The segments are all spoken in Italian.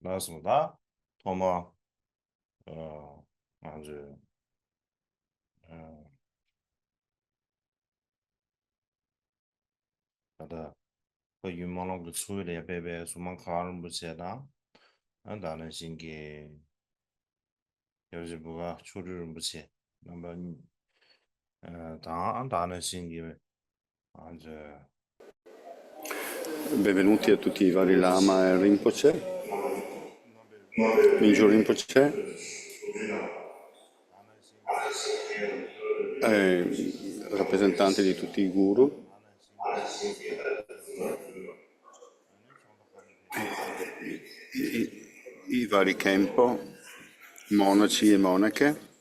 맞습니다. 토마, 아주, 어, 하다, 그 유명한 그 수요일에 베베 수만 가는 무제다. 나는 신기, 여지부가 초류를 무제. 한번, 나는 신기, 아주, Benvenuti a tutti i vari Lama e Rinpoche, Mingyur Rinpoche, 나는 신기, rappresentanti di tutti i guru, 나는 신기, 아니, 정확한 베베, i vari Kempo, monaci e monache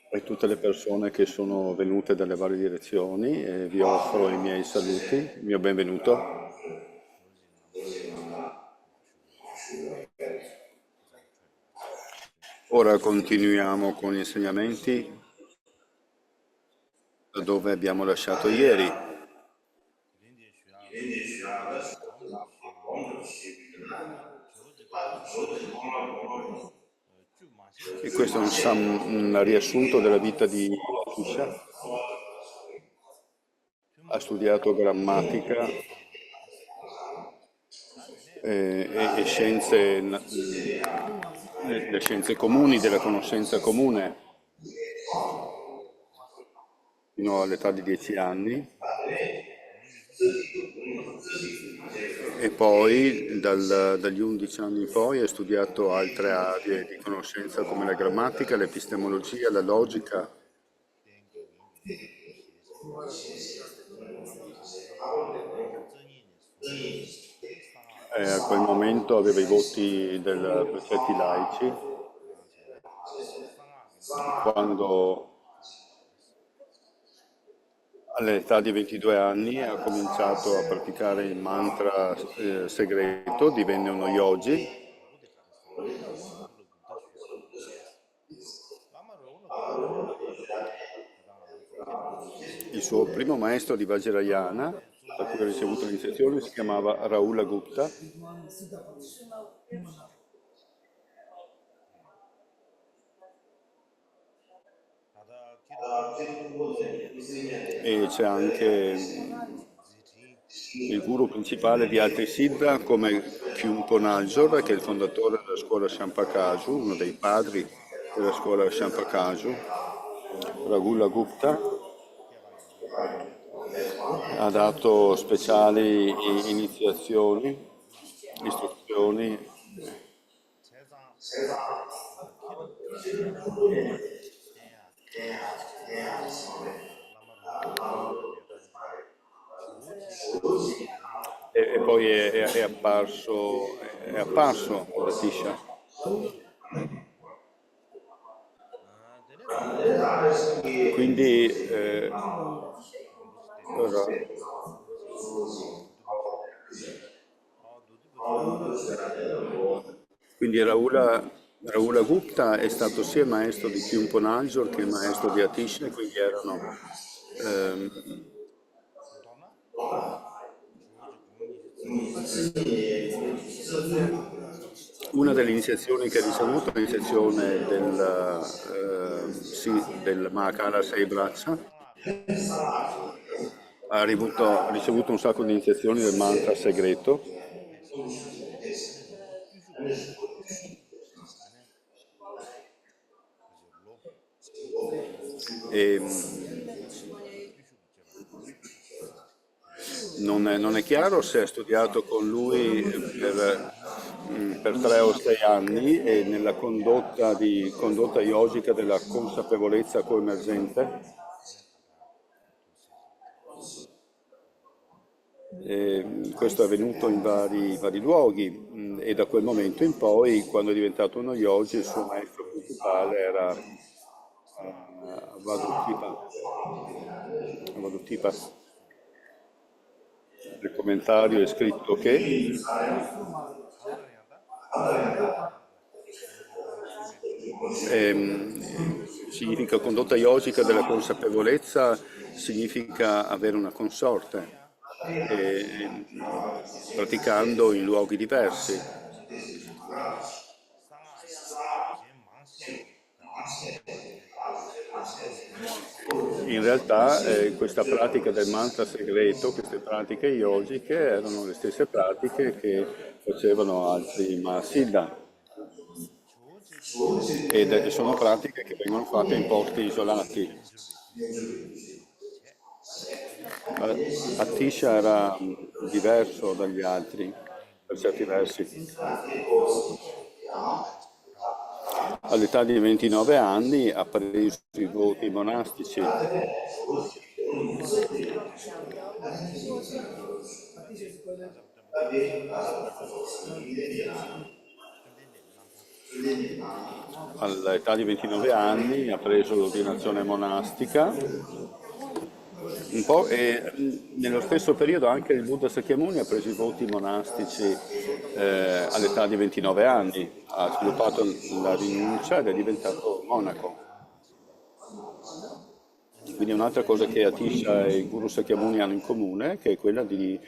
e tutte le persone che sono venute dalle varie direzioni e vi offro i miei saluti, il mio benvenuto. 조지 남바, Ora continuiamo con gli insegnamenti da dove abbiamo lasciato ieri. 그린디 쉬야가 다 범도 시비나 조지 동라고 쭉 E 마시지 questo è un riassunto della vita di Atisha. Ha studiato grammatica e scienze, le scienze comuni, della conoscenza comune, fino all'età di 10 anni. E poi dagli 11 anni in poi ha studiato altre aree di conoscenza come la grammatica, l'epistemologia, la logica. A quel momento aveva i voti del precetti laici. Quando all'età di 22 anni ha cominciato a praticare il mantra segreto, divenne uno yogi. Il suo primo maestro di Vajrayana, da cui ha ricevuto l'iniziazione, si chiamava Rahula Gupta. E c'è anche il guru principale di altri siddha come Kyumpo Naljor, che è il fondatore della scuola Shampakaju, uno dei padri della scuola Shampakaju. Rahula Gupta ha dato speciali iniziazioni, istruzioni e poi è apparso da Tisha. Quindi quindi Rahula Gupta è stato sia maestro di Kyumpo Naljor che maestro di Atisha, quindi erano una delle iniziazioni che ha ricevuto è l'iniziazione del Mahakala Sei Braccia. Ha ricevuto un sacco di iniziazioni del mantra segreto. E non è chiaro se ha studiato con lui per 3 o 6 anni e nella condotta yogica della consapevolezza coemergente. Questo è avvenuto in vari luoghi e da quel momento in poi, quando è diventato uno yogi, il suo maestro principale era Avadutipa. Nel commentario è scritto che significa condotta yogica della consapevolezza, significa avere una consorte. e, praticando in luoghi diversi. In realtà questa pratica del mantra segreto, queste pratiche yogiche erano le stesse pratiche che facevano altri Mahasiddha ed sono pratiche che vengono fatte in posti isolati. Atisha era diverso dagli altri per certi versi. All'età di 29 anni ha preso i voti monastici. All'età di 29 anni ha preso l'ordinazione monastica, un po', e nello stesso periodo anche il Buddha Sakyamuni ha preso i voti monastici all'età di 29 anni, ha sviluppato la rinuncia ed è diventato monaco. Quindi un'altra cosa che Atisha e il Guru Sakyamuni hanno in comune, che è quella di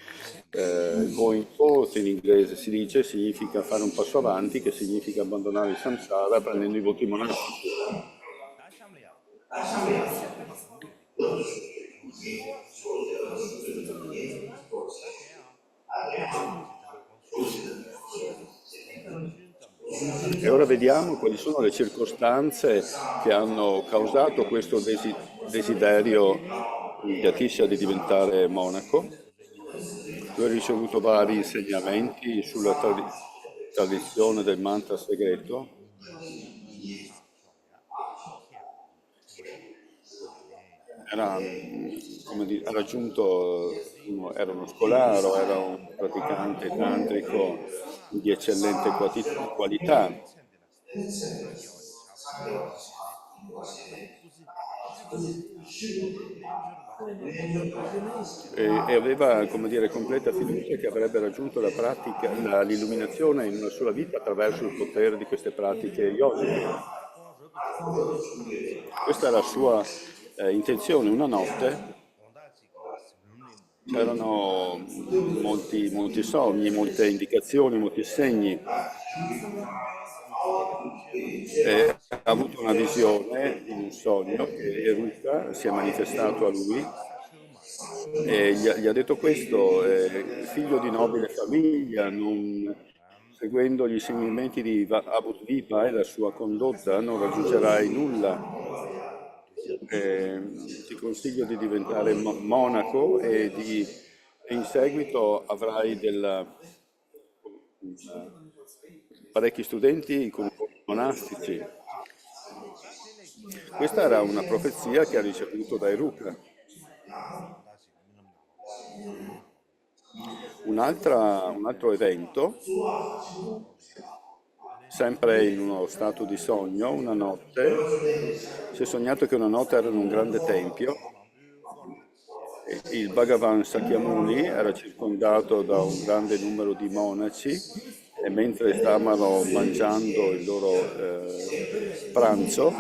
going forth in inglese si dice, significa fare un passo avanti, che significa abbandonare il samsara prendendo i voti monastici. E ora vediamo quali sono le circostanze che hanno causato questo desiderio di Atisha di diventare monaco. Tu hai ricevuto vari insegnamenti sulla tradizione del mantra segreto. Era, come dire, ha raggiunto, era uno scolaro, era un praticante tantrico di eccellente qualità. E aveva, come dire, completa fiducia che avrebbe raggiunto la pratica, l'illuminazione in una sola vita attraverso il potere di queste pratiche yogiche. Questa è la sua intenzione. Una notte c'erano molti sogni, molte indicazioni, molti segni. E ha avuto una visione in un sogno che Eruca si è manifestato a lui e gli ha detto questo, figlio di nobile famiglia, seguendo gli insegnamenti di Abudvipa e la sua condotta non raggiungerai nulla. Ti consiglio di diventare monaco e in seguito avrai parecchi studenti con monastici. Questa era una profezia che ha ricevuto da Eruca. Un altro evento, sempre in uno stato di sogno, una notte, si è sognato che una notte era in un grande tempio e il Bhagavan Sakyamuni era circondato da un grande numero di monaci e mentre stavano mangiando il loro pranzo,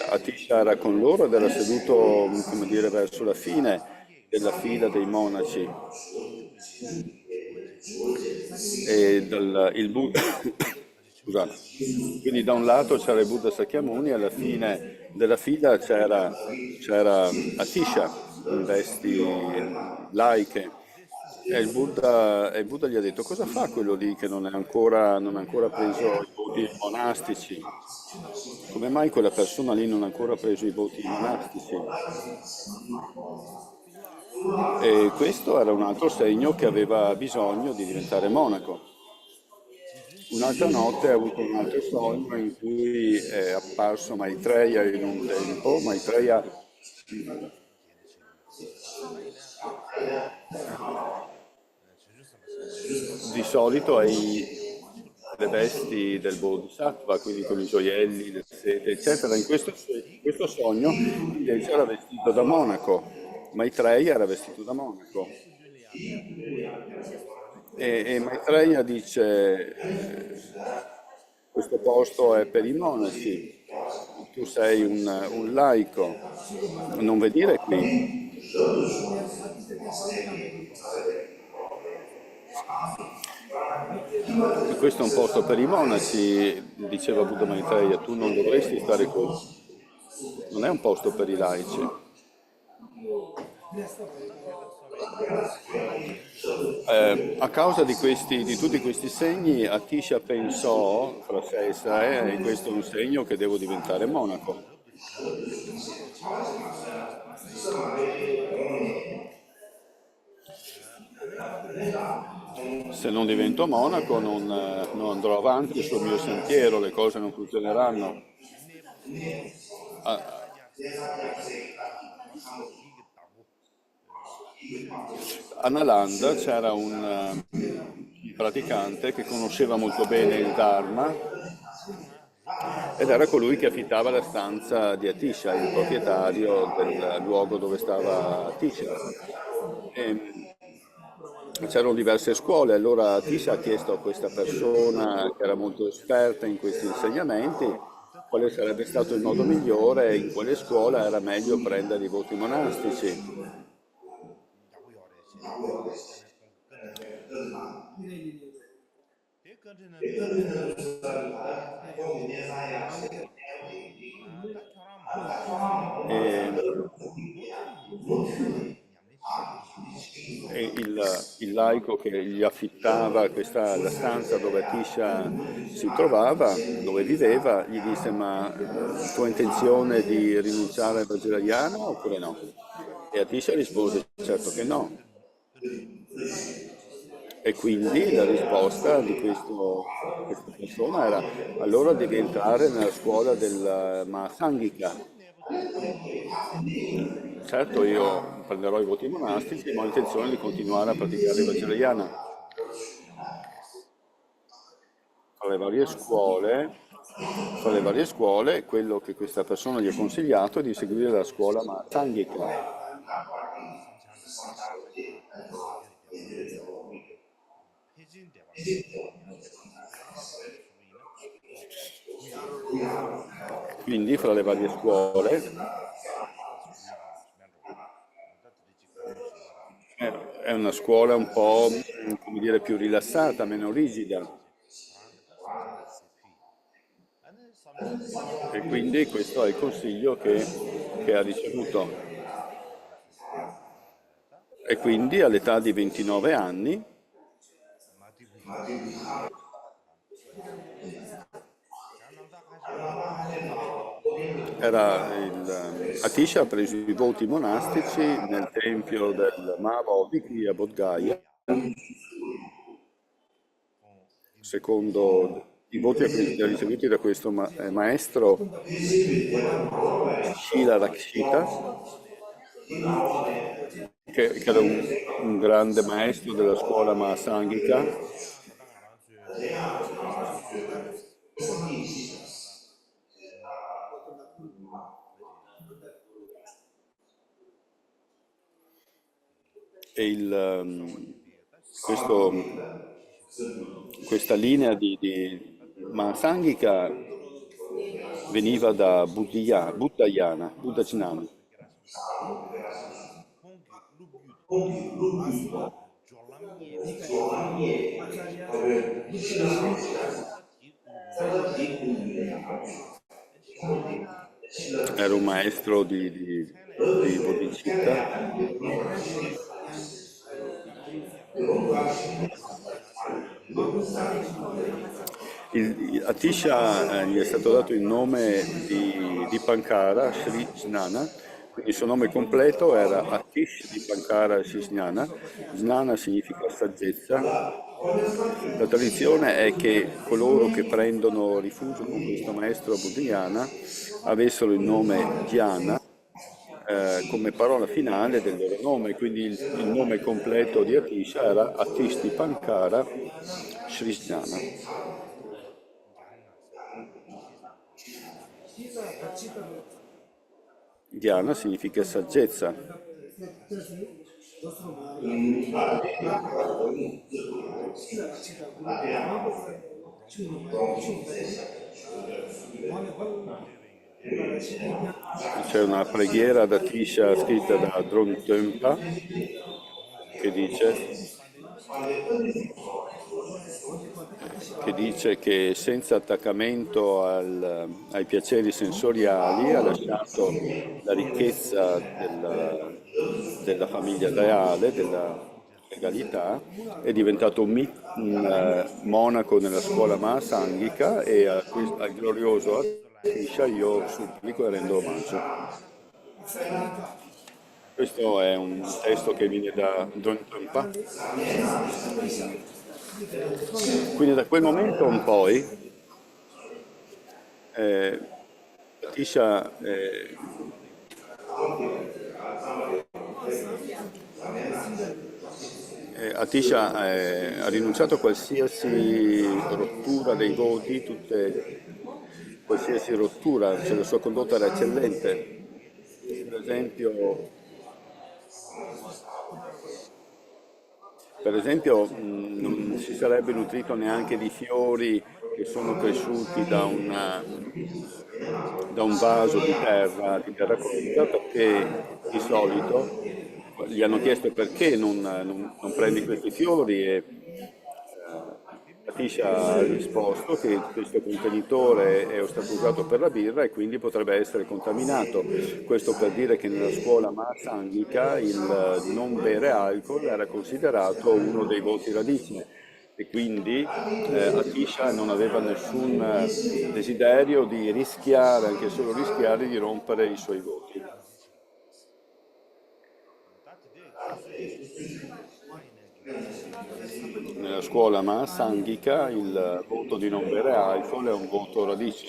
Atisha era con loro ed era seduto, come dire, verso la fine della fila dei monaci. E Scusate. Quindi da un lato c'era il Buddha Sakyamuni e alla fine della fila c'era Atisha in vesti laiche. E il Buddha gli ha detto: cosa fa quello lì che non ha ancora preso i voti monastici? Come mai quella persona lì non ha ancora preso i voti monastici? E questo era un altro segno che aveva bisogno di diventare monaco. Un'altra notte ha avuto un altro sogno in cui è apparso Maitreya in un tempo. Maitreya di solito le vesti del Bodhisattva, quindi con i gioielli, le sete, eccetera. In questo sogno invece era vestito da monaco. Maitreya era vestito da monaco. E Maitreya dice: questo posto è per i monaci, tu sei un laico, non venire qui. E questo è un posto per i monaci, diceva Buddha Maitreya, tu non dovresti stare qui. Non è un posto per i laici. A causa di tutti questi segni, Atisha pensò fra sé e sé, questo è un segno che devo diventare monaco. Se non divento monaco non andrò avanti sul mio sentiero, le cose non funzioneranno. A, a Nalanda c'era un praticante che conosceva molto bene il Dharma ed era colui che affittava la stanza di Atisha, il proprietario del luogo dove stava Atisha. E c'erano diverse scuole, allora Atisha ha chiesto a questa persona che era molto esperta in questi insegnamenti quale sarebbe stato il modo migliore e in quale scuola era meglio prendere i voti monastici. E e il laico che gli affittava la stanza dove Tisha si trovava, dove viveva, gli disse: Ma tu hai intenzione di rinunciare al Vajrayana oppure no? E Atisha rispose: Certo che no. E quindi la risposta di questa persona era: allora devi entrare nella scuola del Mahasangika. Certo, io prenderò i voti monastici, ma ho intenzione di continuare a praticare il Vajrayana. Fra le varie scuole, fra le varie scuole, quello che questa persona gli ha consigliato è di seguire la scuola Mahasangika. Quindi, fra le varie scuole, è una scuola un po', come dire, più rilassata, meno rigida. E quindi questo è il consiglio che ha ricevuto. E quindi all'età di 29 anni Atisha ha preso i voti monastici nel tempio del Mahabodhi a Bodh Gaya, secondo i voti ricevuti da questo maestro Shila Rakshita, che era un grande maestro della scuola Mahasangika. E questo, questa linea di Mahasangika veniva da Buddhayana, Buddhajnana. Era un maestro di bodhicitta. A Tisha gli è stato dato il nome di Pankara Sri Snana, quindi il suo nome completo era Atish di Pankara Sri Snana. Snana significa saggezza. La tradizione è che coloro che prendono rifugio con questo maestro buddhayana avessero il nome Dhyana come parola finale del loro nome, quindi il nome completo di Atisha era Atish di Pankara Sri Snana. Dhyana significa saggezza. C'è una preghiera da Tisha scritta da Dron Tempa che dice, che dice che senza attaccamento ai piaceri sensoriali ha lasciato la ricchezza della famiglia reale, della legalità, è diventato un monaco nella scuola Mahasangika e al glorioso Atisha io supplico e rendo omaggio. Questo è un testo che viene da Don Trumpa. Quindi da quel momento in poi eh, Atisha, ha rinunciato a qualsiasi rottura dei voti, qualsiasi rottura, cioè la sua condotta era eccellente. Per esempio, non si sarebbe nutrito neanche di fiori che sono cresciuti da un vaso di terracotta, perché di solito gli hanno chiesto perché non prendi questi fiori e Atisha ha risposto che questo contenitore è stato usato per la birra e quindi potrebbe essere contaminato. Questo per dire che nella scuola Mahasangika il non bere alcol era considerato uno dei voti radici e quindi Atisha non aveva nessun desiderio di rischiare, anche solo rischiare, di rompere i suoi voti. Nella scuola Mahasangika il voto di non bere alcol è un voto radici.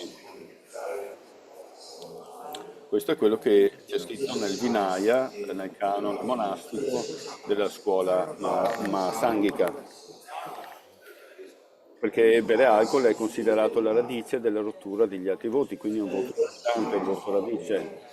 Questo è quello che c'è scritto nel Vinaya, nel canone monastico della scuola Mahasangika, perché bere alcol è considerato la radice della rottura degli altri voti, quindi è un voto importante, un voto radice.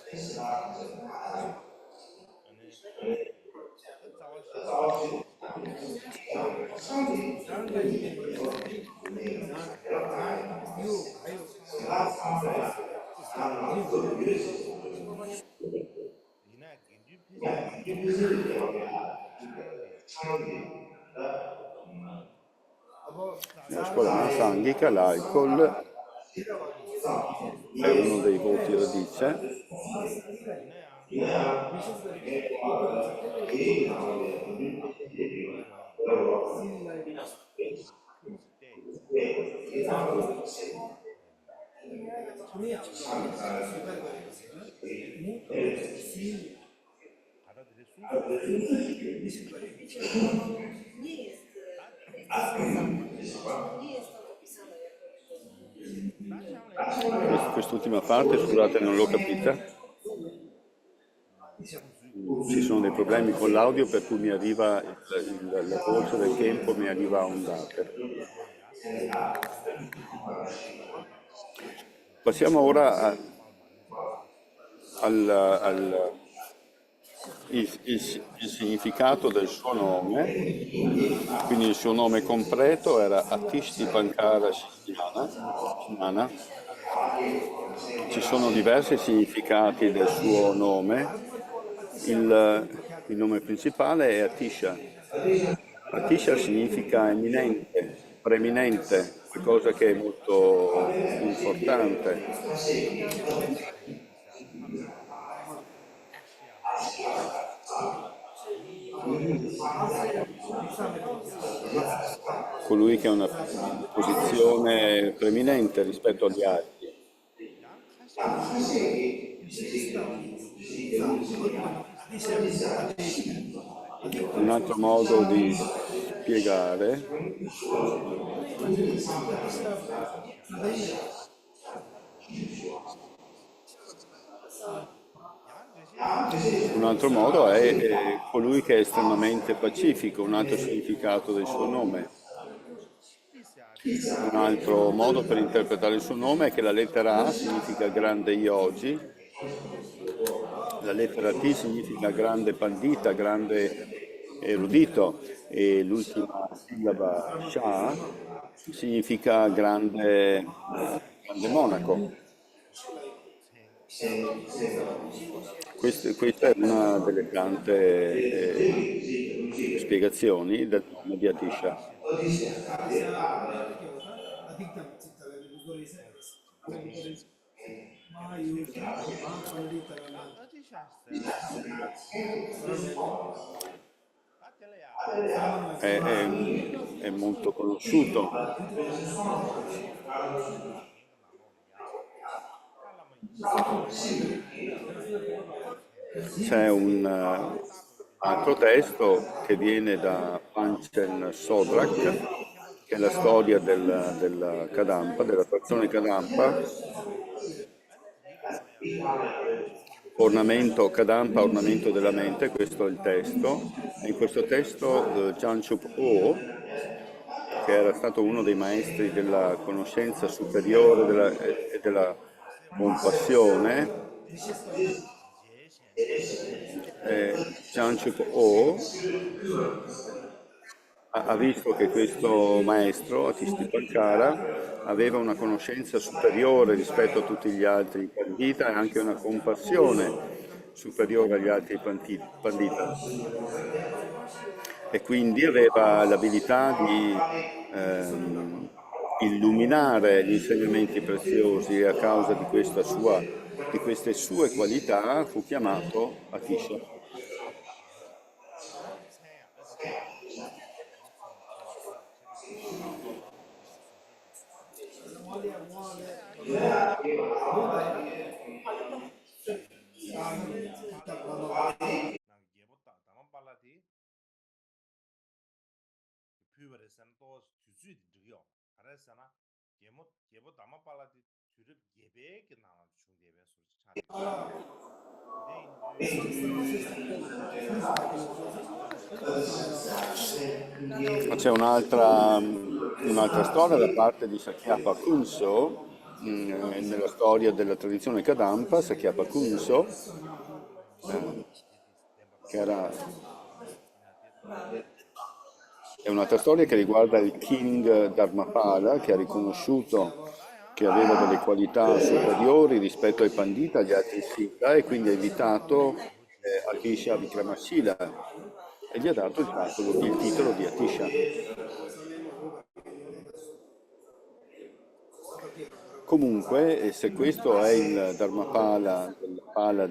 Nella scuola Mahasangika l'alcol è uno dei voti radice. Quest'ultima parte, scusate, non l'ho capita. Ci sono dei problemi con l'audio per cui mi arriva la voce del tempo, mi arriva a ondate. Passiamo ora al il significato del suo nome. Quindi il suo nome completo era Atish Dipankara Shnana. Ci sono diversi significati del suo nome. Il nome principale è Atisha. Atisha significa eminente, preeminente, qualcosa che è molto importante. Colui che ha una posizione preeminente rispetto agli altri. Un altro modo di spiegare è colui che è estremamente pacifico, un altro significato del suo nome. Un altro modo per interpretare il suo nome è che la lettera A significa grande yogi, la lettera T significa grande pandita, grande erudito e l'ultima sillaba Shah significa grande monaco. Questa è una delle tante spiegazioni del nome di Atisha. È molto conosciuto. C'è un altro testo che viene da Panchen Sodrak, che è la storia del Kadampa, della frazione Kadampa, ornamento Kadampa, ornamento della mente, questo è il testo. E in questo testo Janchup O, che era stato uno dei maestri della conoscenza superiore e della compassione, Janchup O ha visto che questo maestro, Atistipankara, aveva una conoscenza superiore rispetto a tutti gli altri pandita e anche una compassione superiore agli altri pandita, e quindi aveva l'abilità di illuminare gli insegnamenti preziosi, e a causa di queste sue qualità fu chiamato Atisha. Ma c'è un'altra storia da parte di Sakyapa Kunso, nella storia della tradizione Kadampa. Sakyapa Kunso, che è un'altra storia che riguarda il King Dharmapala, che ha riconosciuto che aveva delle qualità superiori rispetto ai Pandita, agli altri Siddha, e quindi ha invitato Atisha Vikramashila e gli ha dato il titolo di Atisha. Comunque, se questo è il Dharmapala della Pala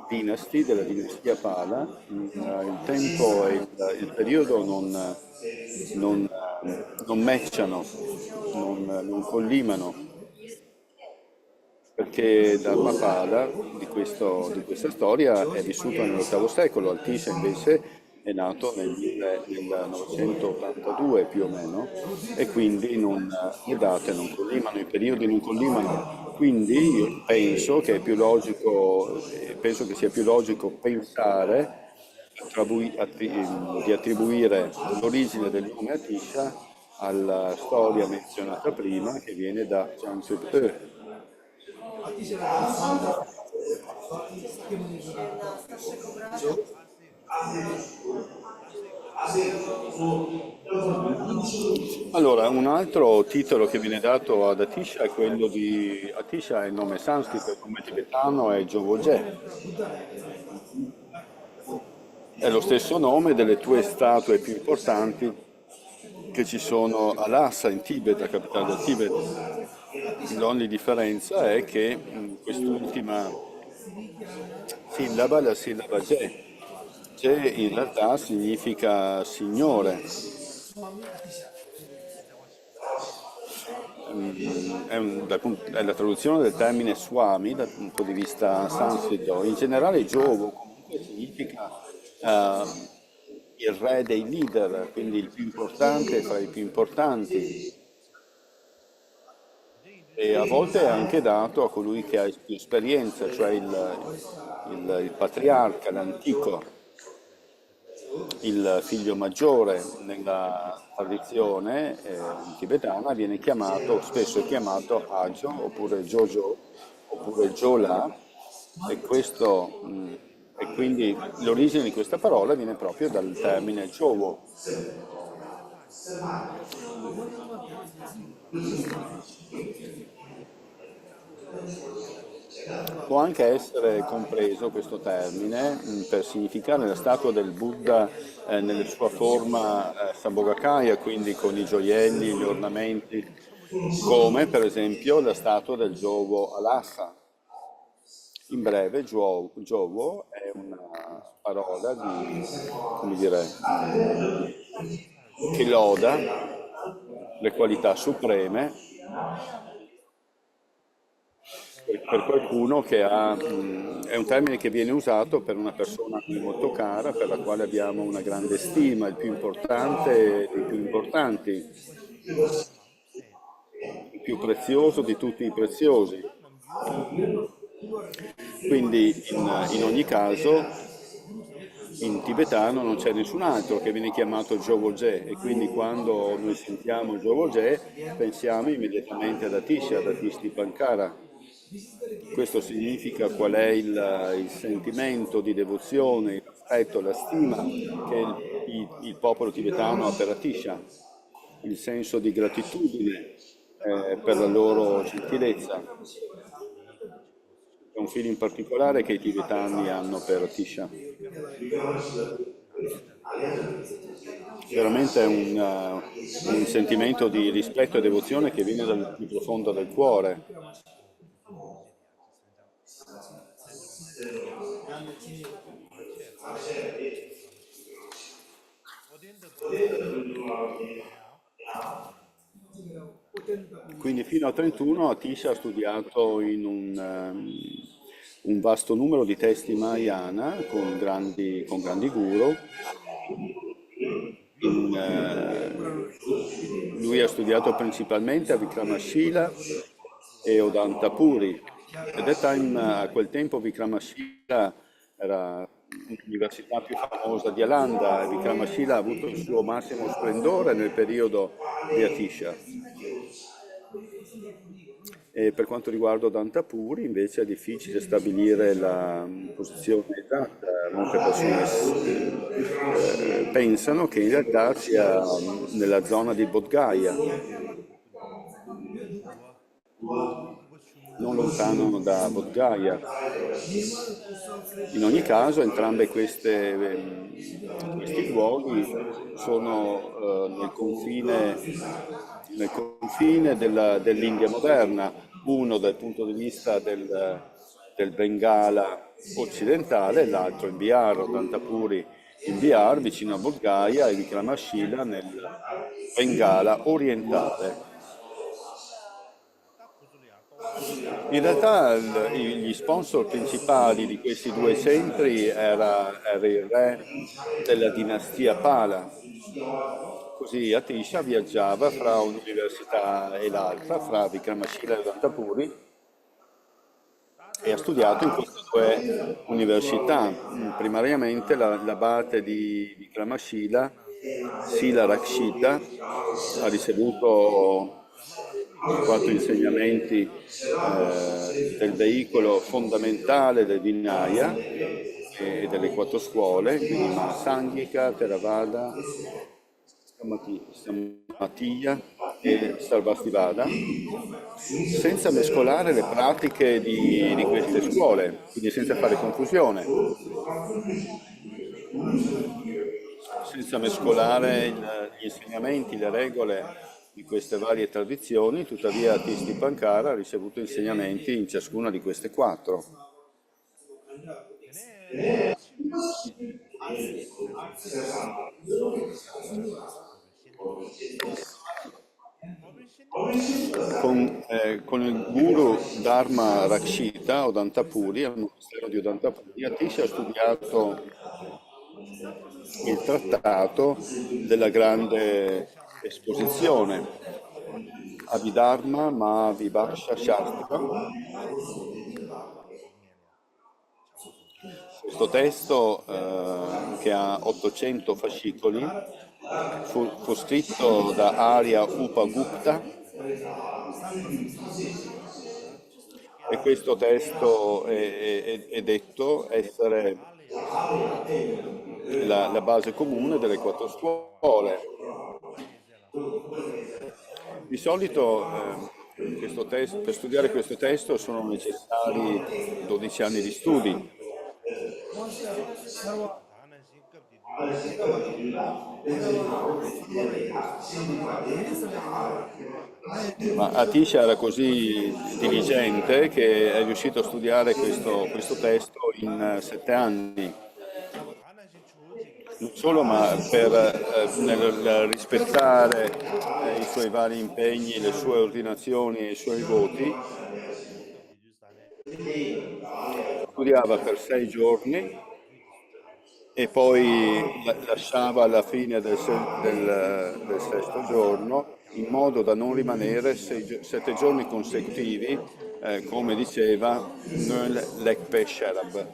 Dynasty, della dinastia Pala, il tempo e il periodo non, non matchano, non collimano, perché Dharmapala di questa storia è vissuto nell'VIII secolo, Atisha invece è nato nel 1982 più o meno, e quindi le date non collimano, i periodi non collimano. Quindi io penso che sia più logico pensare di attribuire l'origine del nome Atisha alla storia menzionata prima, che viene da Changsub E. Allora, un altro titolo che viene dato ad Atisha è quello di Atisha, è il nome sanscrito, il nome tibetano è Jovoje. È lo stesso nome delle due statue più importanti che ci sono a Lhasa, in Tibet, la capitale del Tibet. L'unica differenza è che quest'ultima sillaba, la sillaba Je, Je in realtà significa signore. È la traduzione del termine Swami dal punto di vista sanscrito. In generale Jovo comunque significa eh, il re dei leader, quindi il più importante fra i più importanti, e a volte è anche dato a colui che ha più esperienza, cioè il patriarca, l'antico, il figlio maggiore. Nella tradizione tibetana viene spesso è chiamato Hajo, oppure Jojo, oppure Jola, e e quindi l'origine di questa parola viene proprio dal termine Jovo. Può anche essere compreso questo termine per significare la statua del Buddha nella sua forma Sambhogakaya, quindi con i gioielli, gli ornamenti, come per esempio la statua del Jovo a Lhasa. In breve, Jovo è una parola di, come dire, che loda le qualità supreme per qualcuno che ha, è un termine che viene usato per una persona a noi molto cara, per la quale abbiamo una grande stima, il più importante dei più importanti, il più prezioso di tutti i preziosi. Quindi in ogni caso in tibetano non c'è nessun altro che viene chiamato Jovoje e quindi quando noi sentiamo Jovoje pensiamo immediatamente ad Atisha, ad Atistipankara. Questo significa qual è il sentimento di devozione, il rispetto, la stima che il popolo tibetano ha per Atisha, il senso di gratitudine per la loro gentilezza. È un feeling particolare che i tibetani hanno per Atisha. Veramente è un sentimento di rispetto e devozione che viene dal più profondo del cuore. Quindi fino a 31 Atisha ha studiato in un vasto numero di testi Mahayana con grandi guru. Lui ha studiato principalmente a Vikramashila e Odantapuri. A quel tempo Vikramashila era l'università più famosa di Alanda e Vikramashila ha avuto il suo massimo splendore nel periodo di Atisha. E per quanto riguarda Odantapuri invece è difficile stabilire la posizione esatta, molte persone pensano che in realtà sia nella zona di Bodh Gaya, non lontano da Bodh Gaya. In ogni caso, entrambi questi luoghi sono nel confine dell'India moderna, uno dal punto di vista del Bengala occidentale e l'altro in Bihar, Odantapuri in Bihar, vicino a Bodh Gaya, e Vikramashila nel Bengala orientale. In realtà gli sponsor principali di questi due centri era il re della dinastia Pala. Così Atisha viaggiava fra un'università e l'altra, fra Vikramashila e Odantapuri, e ha studiato in queste due università. Primariamente l'abate di Vikramashila, Sila Rakshita, ha ricevuto i quattro insegnamenti del veicolo fondamentale del Vinaya e delle quattro scuole, quindi Mahasangika, Theravada, Samatiya e Sarvastivada, senza mescolare le pratiche di queste scuole, quindi senza fare confusione, senza mescolare gli insegnamenti, le regole di queste varie tradizioni, tuttavia Tistipankara ha ricevuto insegnamenti in ciascuna di queste quattro. Con il guru Dharma Rakshita Odantapuri, al monastero di Odantapuri, Atisha ha studiato il trattato della grande esposizione, Abhidharma Mahavibhaksha Shastra. Questo testo, che ha 800 fascicoli, fu scritto da Arya Upagupta e questo testo è detto essere la base comune delle quattro scuole. Di solito Per studiare questo testo sono necessari 12 anni di studi. 다는 신급디 류가 Ma Atisha era così diligente che è riuscito a studiare questo testo in 7 anni. 다는 신 주어지기 Non solo, ma per nel rispettare i suoi vari impegni, le sue ordinazioni e i suoi voti, 신급디 주산에 studiava per 6 giorni 그게 e poi lasciava alla fine del sesto giorno in modo da non rimanere 7 giorni consecutivi, come diceva nel Lekpe Sherab.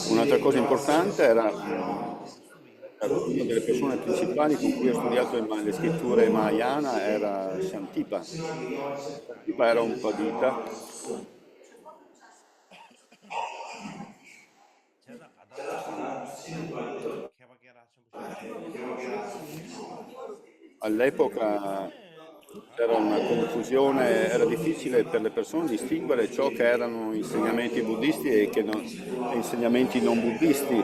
Un'altra cosa importante era una delle persone principali con cui ho studiato le scritture Mahayana era Shantipa. Shantipa era un Padita. 제가 가다가 개박개라 좀 All'epoca c'era una confusione, era difficile per le persone distinguere ciò che erano insegnamenti buddisti e insegnamenti non buddisti.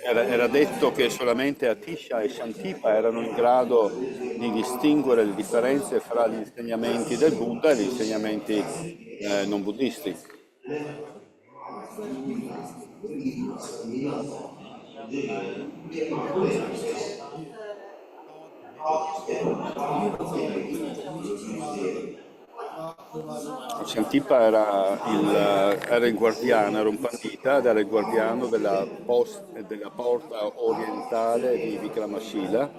Era detto che solamente Atisha e Shantipa erano in grado di distinguere le differenze fra gli insegnamenti del Buddha e gli insegnamenti non buddisti. Shantipa era il guardiano, era un pandita ed era il guardiano della porta orientale di Vikramashila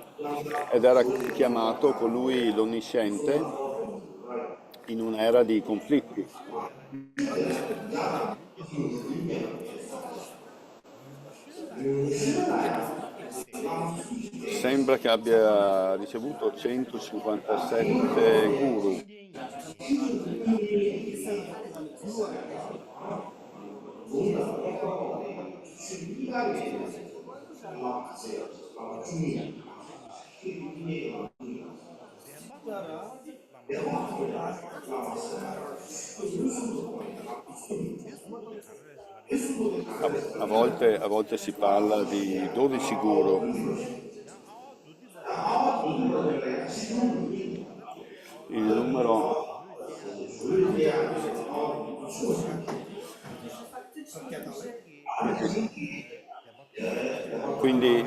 ed era chiamato colui l'onnisciente in un'era di conflitti. Sembra che abbia ricevuto 157 guru. A volte si parla di 12 guru. Il numero Quindi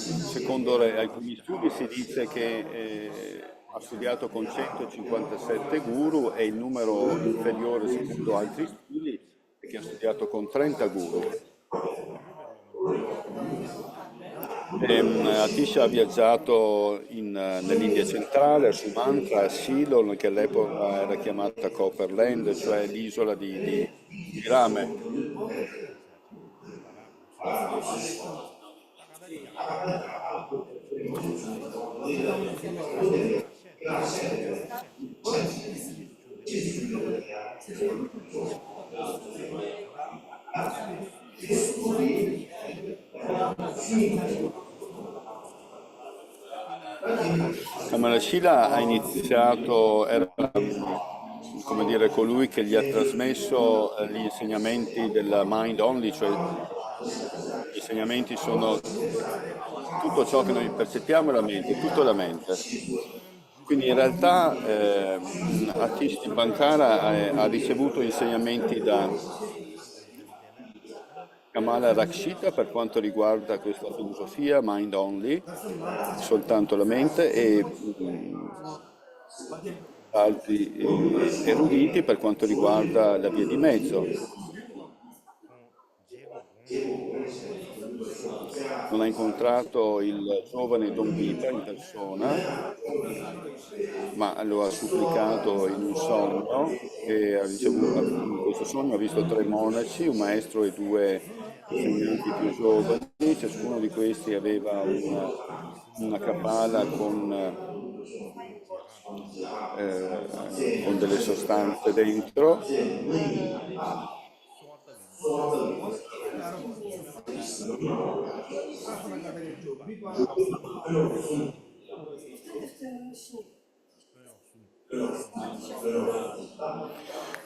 secondo alcuni studi si dice che ha studiato con 157 guru e il numero inferiore secondo altri studi è che ha studiato con 30 guru. Atisha ha viaggiato nell'India centrale, a Sumatra, a Ceylon, che all'epoca era chiamata Copperland, cioè l'isola di Rame. Kamalashila ha iniziato, era come dire, colui che gli ha trasmesso gli insegnamenti della Mind Only, cioè gli insegnamenti sono tutto ciò che noi percepiamo è la mente, tutto è la mente. Quindi in realtà Atish Bankara ha ricevuto insegnamenti da Kamala Rakshita per quanto riguarda questa filosofia mind only, soltanto la mente, e altri eruditi per quanto riguarda la via di mezzo. Non ha incontrato il giovane Don Vita in persona, ma lo ha supplicato in un sogno e ha ricevuto, in questo sogno ha visto 3 monaci, un maestro e 2 insegnanti più giovani, ciascuno di questi aveva una cappella con con delle sostanze dentro.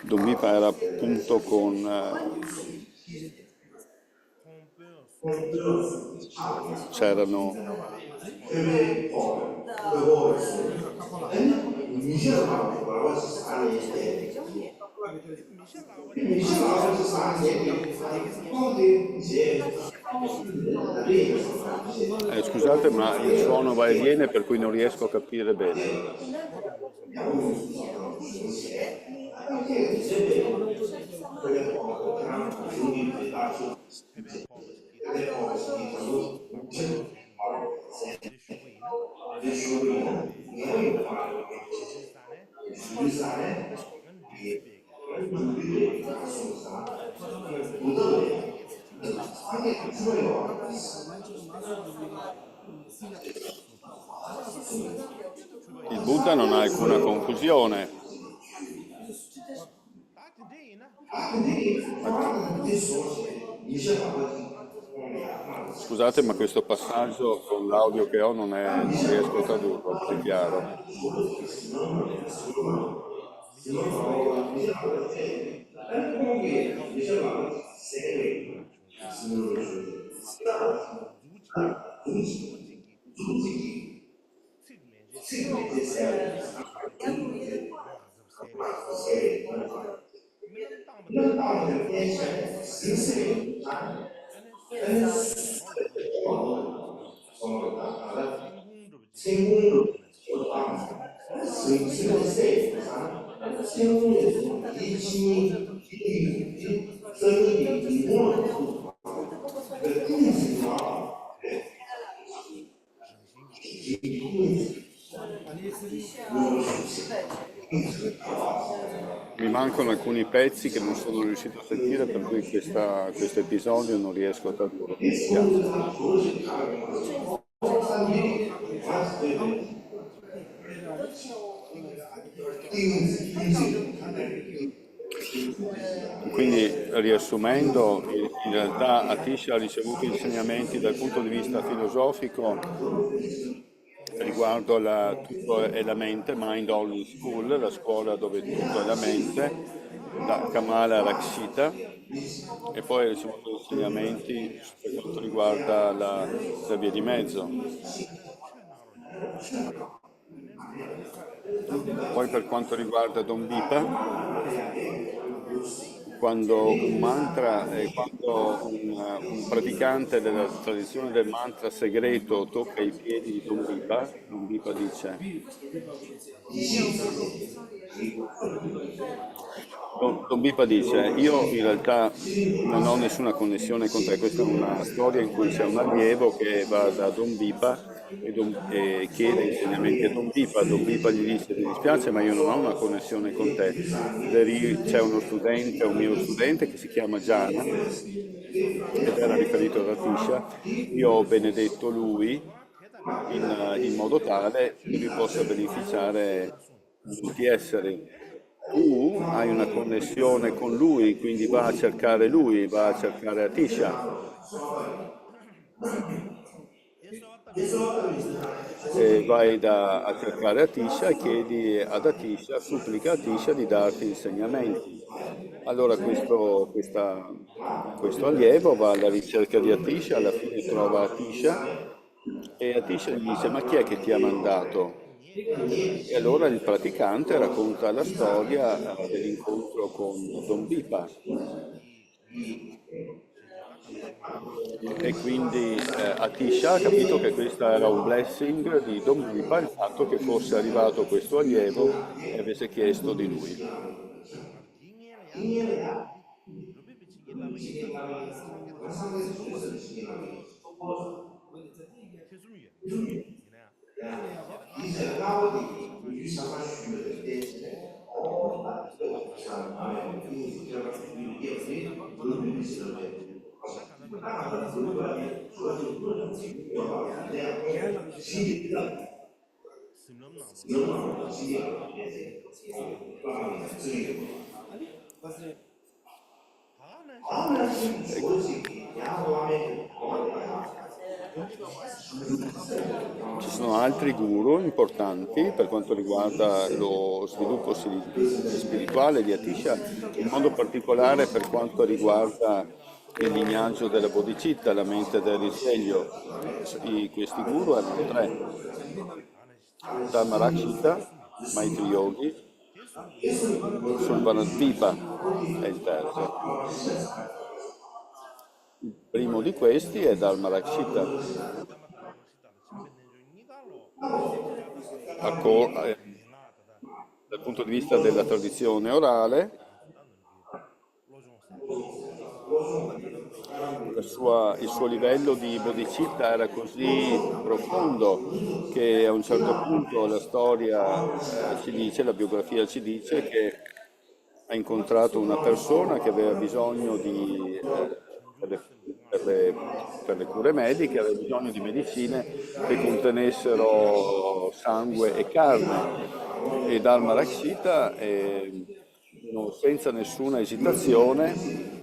Dombipa era appunto con c'erano scusate, ma il suono va e viene per cui non riesco a capire bene. Il Buddha non ha alcuna confusione. Scusate, ma questo passaggio con l'audio che ho non riesco a tradurlo, è chiaro. Mi mancano alcuni pezzi che non sono riuscito a sentire, per cui questo episodio non riesco a tradurlo. Mi spiace. Quindi, riassumendo, in realtà Atisha ha ricevuto insegnamenti dal punto di vista filosofico riguardo tutto è la mente, Mind Only School, la scuola dove tutto è la mente, da Kamala Rakshita, e poi ha ricevuto insegnamenti per quanto riguarda la via di mezzo. Poi per quanto riguarda Don Bipa, quando un praticante della tradizione del mantra segreto tocca i piedi di Don Bipa dice, Don Bipa dice, io in realtà non ho nessuna connessione con te, questa è una storia in cui c'è un allievo che va da Don Bipa e chiede insegnamenti a Don Bipa gli dice, mi dispiace ma io non ho una connessione con te, c'è un mio studente che si chiama Giana, ed era riferito ad Atisha, io ho benedetto lui in modo tale che lui possa beneficiare di tutti gli esseri. Tu hai una connessione con lui, quindi va a cercare lui, va a cercare Atisha. E vai a cercare Atisha e chiedi ad Atisha, supplica Atisha di darti insegnamenti. Allora questo allievo va alla ricerca di Atisha, alla fine trova Atisha e Atisha gli dice ma chi è che ti ha mandato? E allora il praticante racconta la storia dell'incontro con Don Bipa. E quindi Atisha ha capito che questo era un blessing di Don Bipa, il fatto che fosse arrivato questo allievo e avesse chiesto di lui. Ci sono altri guru importanti per quanto riguarda lo sviluppo spirituale di Atisha, in modo particolare per quanto riguarda il lignaggio della Bodhicitta, la mente del risveglio. Questi guru erano tre: Dharmarakshita, Maitri Yogi, Sulvanadvipa è il terzo. Il primo di questi è Dharmarakshita. Dal punto di vista della tradizione orale, il suo livello di bodhicitta era così profondo che a un certo punto la storia ci dice, la biografia ci dice che ha incontrato una persona che aveva bisogno per le cure mediche, aveva bisogno di medicine che contenessero sangue e carne. E Dharma Rakshita, senza nessuna esitazione,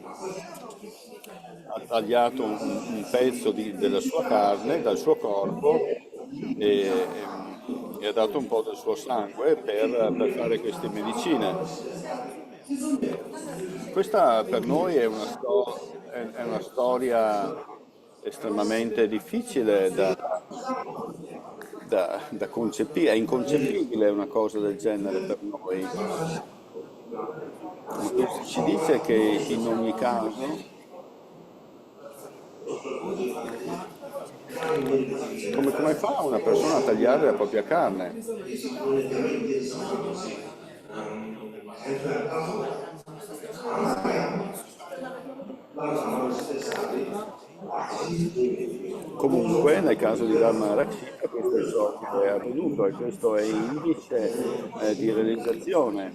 ha tagliato un pezzo della sua carne dal suo corpo e ha dato un po' del suo sangue per fare queste medicine. Questa per noi è una storia estremamente difficile da concepire, è inconcepibile una cosa del genere per noi. Ma ci dice che in ogni caso, come fa una persona a tagliare la propria carne? Comunque, nel caso di Dharma Rakshita, questo è ciò che è avvenuto e questo è indice di realizzazione.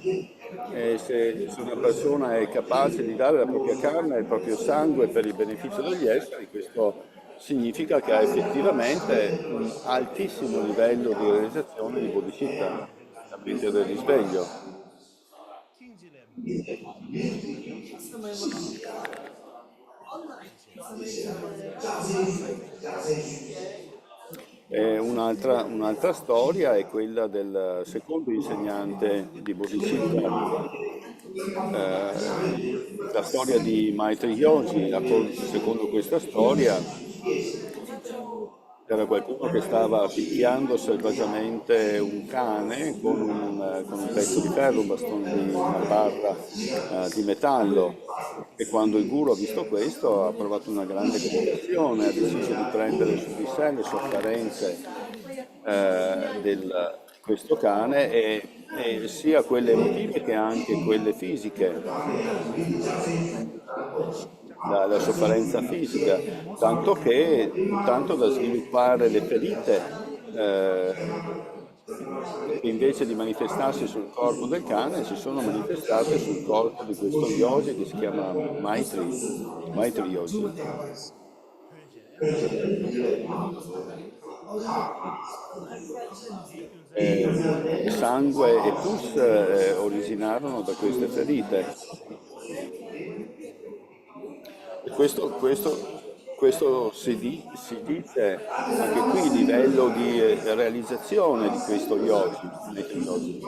E se una persona è capace di dare la propria carne e il proprio sangue per il beneficio degli esseri, questo significa che ha effettivamente un altissimo livello di realizzazione di bodhicitta, la mente del risveglio. Un'altra storia è quella del secondo insegnante di Bodhicitta, la storia di Maitri Yogi. Secondo questa storia c'era qualcuno che stava picchiando selvaggiamente un cane con un pezzo di ferro, un bastone una barra di metallo, e quando il guru ha visto questo ha provato una grande compassione, ha deciso di prendere su di sé le sofferenze di questo cane e sia quelle emotive che anche quelle fisiche, la sofferenza fisica, tanto da sviluppare le ferite che invece di manifestarsi sul corpo del cane si sono manifestate sul corpo di questo yogi che si chiama Maitri Yogi. Sangue e pus originarono da queste ferite. E questo si dice anche qui il livello di realizzazione di questo yogi, Maitri Yogi.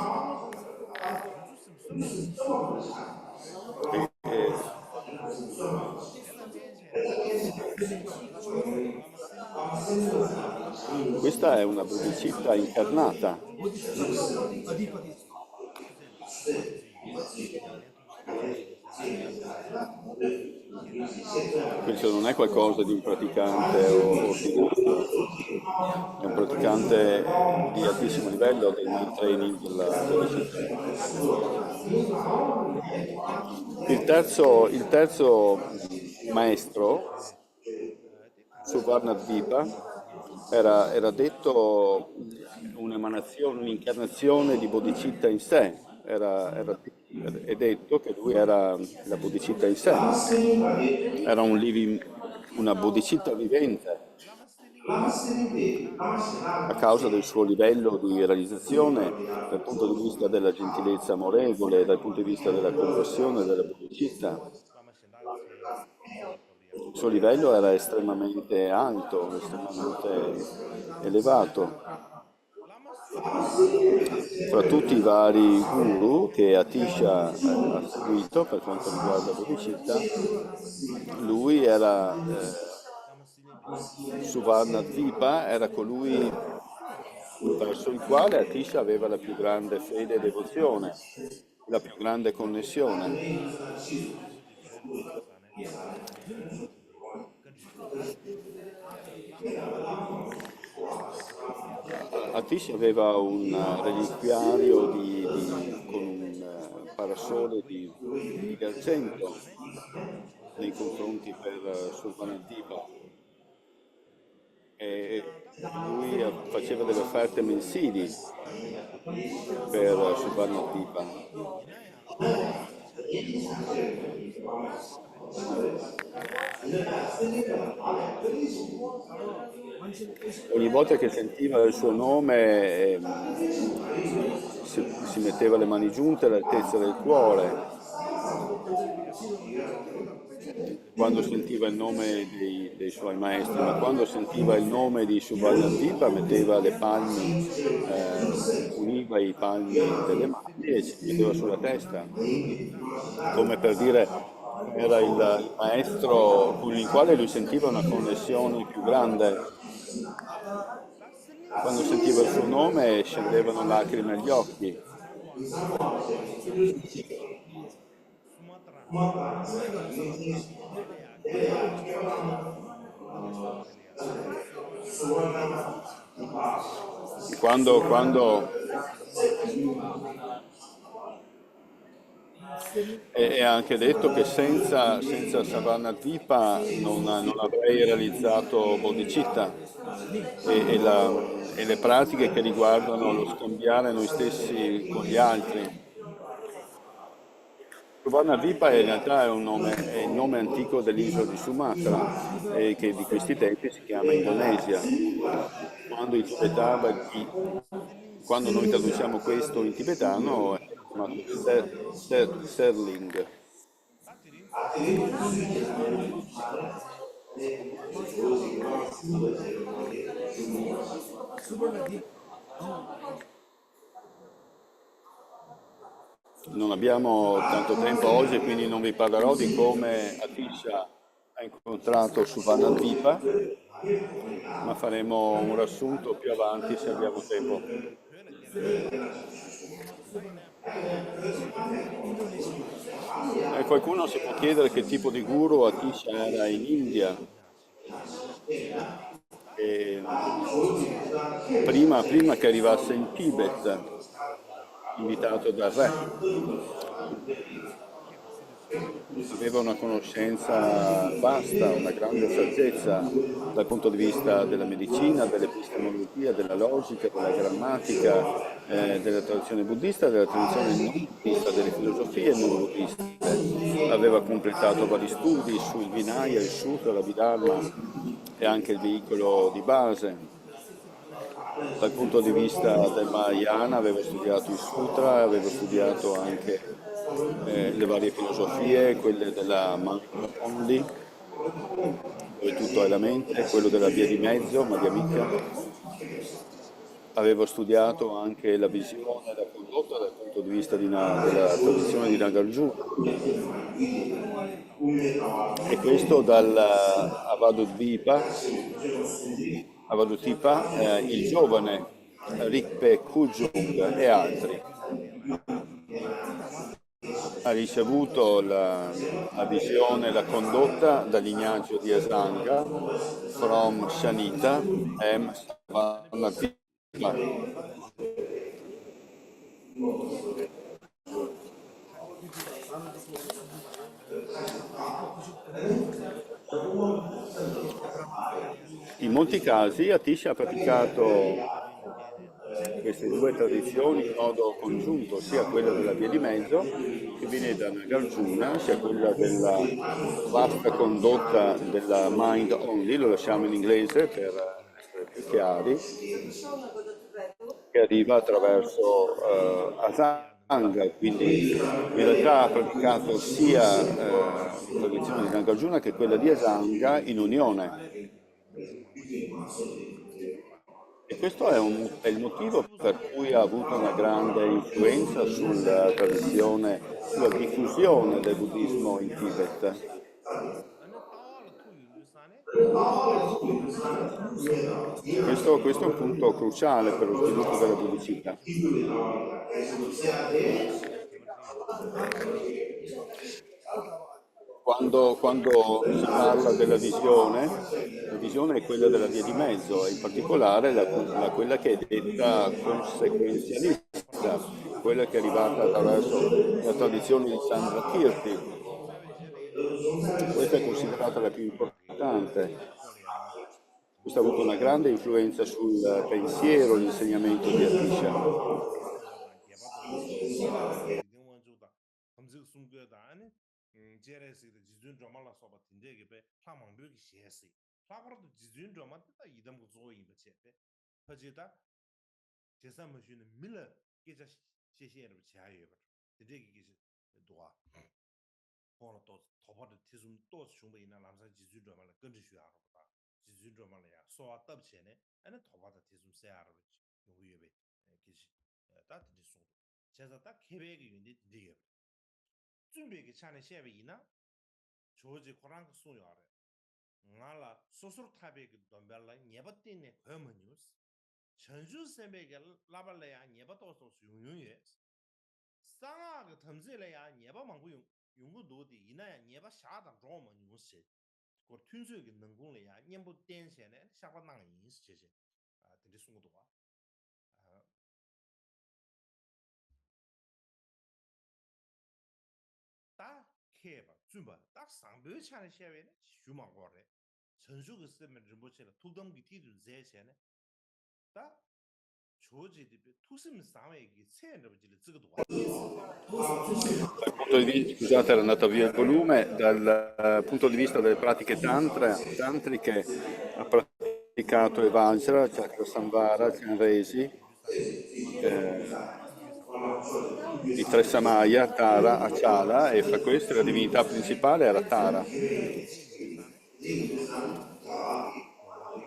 Questa è una bodhicitta incarnata. Questo non è qualcosa di un praticante ordinario, è un praticante di altissimo livello del mind training della città. Il terzo maestro, Suvarnadvipa, era detto un'emanazione, un'incarnazione di bodhicitta in sé, è detto che lui era la bodhicitta in sé, era una bodhicitta vivente. a causa del suo livello di realizzazione dal punto di vista della gentilezza amorevole, dal punto di vista della conversione, della bodhicitta. Il suo livello era estremamente alto, estremamente elevato. Fra tutti i vari guru che Atisha ha seguito per quanto riguarda Bodhicitta, lui era Suvarnadvipa, era colui verso il quale Atisha aveva la più grande fede e devozione, la più grande connessione. Atisha aveva un reliquiario con un parasole di argento nei confronti per Sulvanadipa e lui faceva delle offerte mensili per Sulvanadipa. Ogni volta che sentiva il suo nome si metteva le mani giunte all'altezza del cuore. Quando sentiva il nome dei suoi maestri, ma quando sentiva il nome di Subhalandipa metteva le palme, univa i palmi delle mani e si metteva sulla testa, come per dire era il maestro con il quale lui sentiva una connessione più grande. Quando sentiva il suo nome scendevano lacrime agli occhi. Quando è anche detto che senza Savarnadvipa non avrei realizzato Bodhicitta e le pratiche che riguardano lo scambiare noi stessi con gli altri. Suvarnadvipa in realtà è il nome antico dell'isola di Sumatra, che di questi tempi si chiama Indonesia. Quando noi traduciamo questo in tibetano è chiamato Serling. Non abbiamo tanto tempo oggi, quindi non vi parlerò di come Atisha ha incontrato Suvarnadvipa, ma faremo un riassunto più avanti se abbiamo tempo. Qualcuno si può chiedere che tipo di guru Atisha era in India. E prima che arrivasse in Tibet, invitato dal re, aveva una conoscenza vasta, una grande saggezza dal punto di vista della medicina, dell'epistemologia, della logica, della grammatica, della tradizione buddista, della tradizione non buddista, delle filosofie non buddiste. Aveva completato vari studi sul Vinaya, il Sutra, l'Abhidharma e anche il veicolo di base. Dal punto di vista del Mahayana aveva studiato il Sutra, aveva studiato anche le varie filosofie, quelle della Mind Only, dove tutto è la mente, quello della via di mezzo, Madhyamika. Aveva studiato anche la visione e la condotta dal punto di vista della tradizione di Nagarjuna. E questo dal Avadutipa, il giovane Rigpe Kujung e altri. Ha ricevuto la visione e la condotta dal lignaggio di Asanga, from Shanita M. Savarnadvipa. In molti casi Atisha ha praticato queste due tradizioni in modo congiunto, sia quella della via di mezzo, che viene da Nagarjuna, sia quella della vasta condotta della mind only, lo lasciamo in inglese per più chiari, che arriva attraverso Asanga, quindi in realtà ha praticato sia la tradizione di Nagarjuna che quella di Asanga in unione. E questo è il motivo per cui ha avuto una grande influenza sulla tradizione, sulla diffusione del buddismo in Tibet. Questo è un punto cruciale per lo sviluppo della buddhicità. Quando si parla della visione, la visione è quella della via di mezzo, e in particolare quella che è detta conseguenzialista, quella che è arrivata attraverso la tradizione di Sandra Kirti. Questa è considerata la più importante. Questa ha avuto una grande influenza sul pensiero, l'insegnamento di Atisha. Scusate, era andato via il volume. Dal punto di vista delle pratiche tantriche, ha praticato Evajra, Chakrasamvara, Chanresi, i tre Samaya, Tara, Achala, e fra queste la divinità principale era Tara.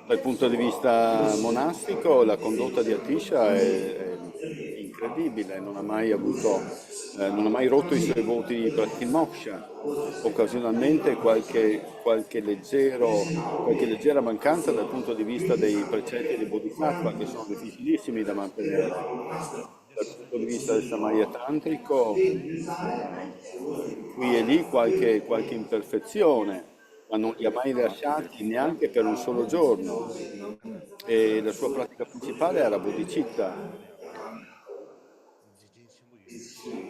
Dal punto di vista monastico, la condotta di Atisha è incredibile, non ha mai rotto i suoi voti di Pratimoksha. Occasionalmente qualche leggera mancanza dal punto di vista dei precetti di Bodhisattva, che sono difficilissimi da mantenere. Dal punto di vista del Samaya tantrico, qui e lì qualche imperfezione, ma non li ha mai lasciati neanche per un solo giorno. E la sua pratica principale era bodhicitta.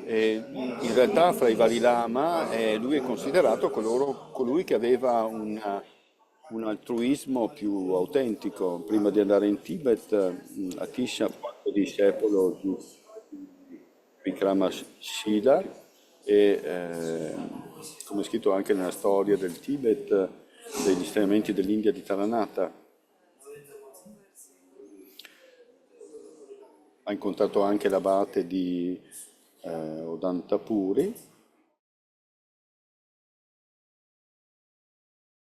E in realtà fra i vari lama lui è considerato colui che aveva un altruismo più autentico. Prima di andare in Tibet, Atisha fu anche discepolo di Vikramasrila e, come è scritto anche nella storia del Tibet, degli insegnamenti dell'India di Taranata. Ha incontrato anche l'abate di Odantapuri